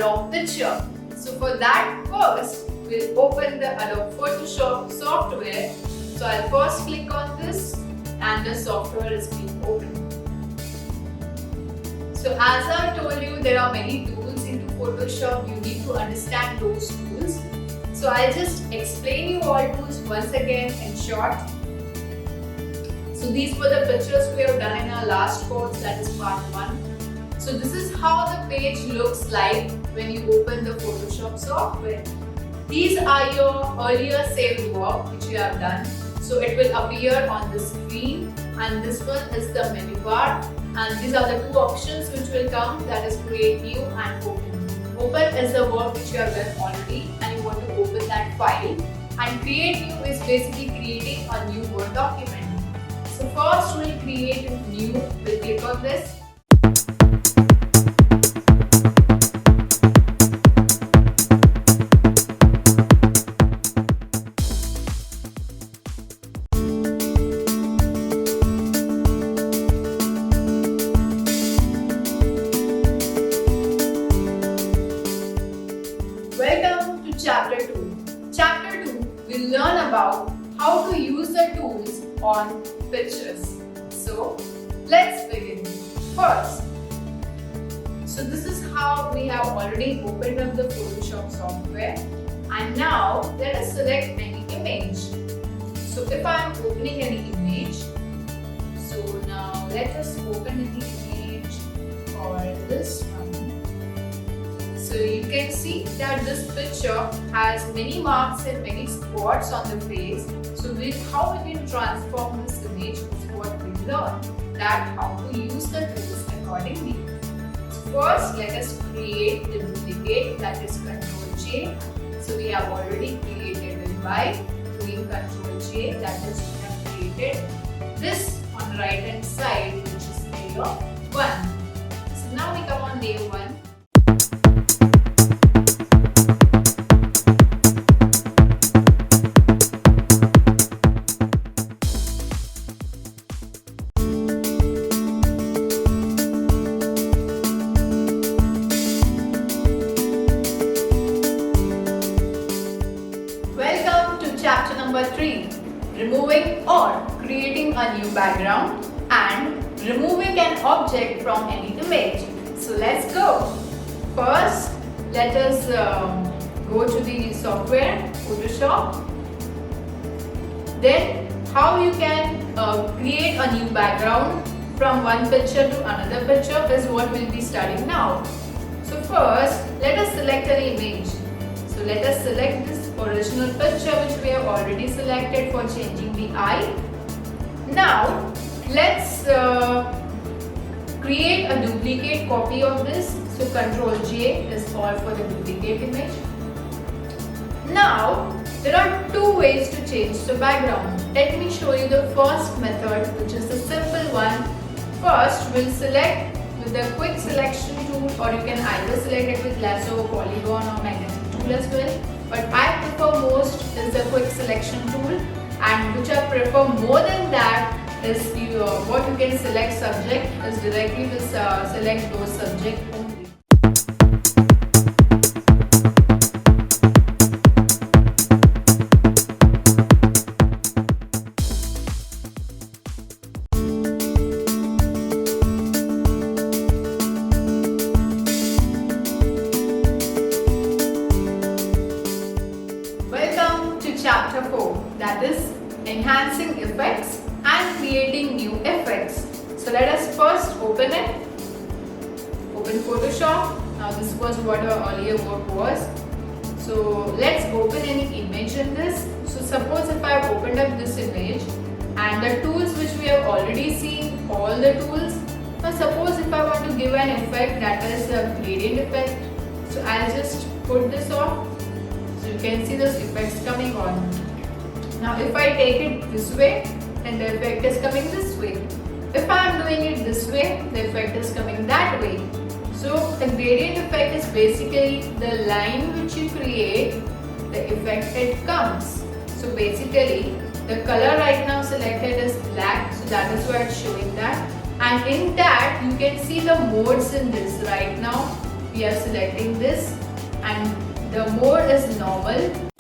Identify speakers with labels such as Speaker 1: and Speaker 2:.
Speaker 1: raw picture. So for that, first we'll open the Adobe Photoshop software. So I'll first click on this and the software is being opened. So as I told you, there are many tools into Photoshop. You need to understand those tools. So I'll just explain you all tools once again in short. So these were the pictures we have done in our last course, that is part 1. So this is how the page looks like when you open the Photoshop software. These are your earlier saved work which you have done. So it will appear on the screen, and this one is the menu bar, and these are the two options which will come, that is create new and open. Open is the work which you have done already and you want to open that file, and create new is basically creating a new Word document. So first we'll create a new, we'll click on this. Welcome to Chapter 2. Chapter 2 will learn about how to use the tools on pictures. So let's begin. First, so this is how we have already opened up the Photoshop software, and now let us select any image. So if I am opening any image, so now let us open any image for this one. So you can see that this picture has many marks and many spots on the face. So how we can transform this image is what we learn, that how to use the tools accordingly. So first, let us create the duplicate, that is Ctrl J. So we have already created it by doing Ctrl J, that is we have created this on the right hand side, which is layer 1. So now we come on layer 1. Chapter number 3, removing or creating a new background and removing an object from any image. So let's go. First, let us go to the software, Photoshop. Then how you can create a new background from one picture to another picture is what we'll be studying now. So first, let us select an image. So let us select this original picture which we have already selected for changing the eye. Now let's create a duplicate copy of this. So Ctrl J is all for the duplicate image. Now there are two ways to change the background. Let me show you the first method, which is the simple one. First we'll select with the quick selection tool, or you can either select it with lasso, polygon or magnetic tool as well. But I prefer most is the quick selection tool, and which I prefer more than that is what you can select subject is directly to select those subject only. Chapter 4, that is enhancing effects and creating new effects. So let us first open it. Open Photoshop. Now this was what our earlier work was. So let's open any image in this. So suppose if I have opened up this image and the tools which we have already seen, all the tools. Now suppose if I want to give an effect, that is a gradient effect. So I'll just put this off. So you can see those effects coming on. Now if I take it this way, then the effect is coming this way. If I am doing it this way, the effect is coming that way. So the gradient effect is basically the line which you create, the effect it comes. So basically the color right now selected is black, so that is why it's showing that. And in that you can see the modes in this right now. we are selecting this, and the mode is normal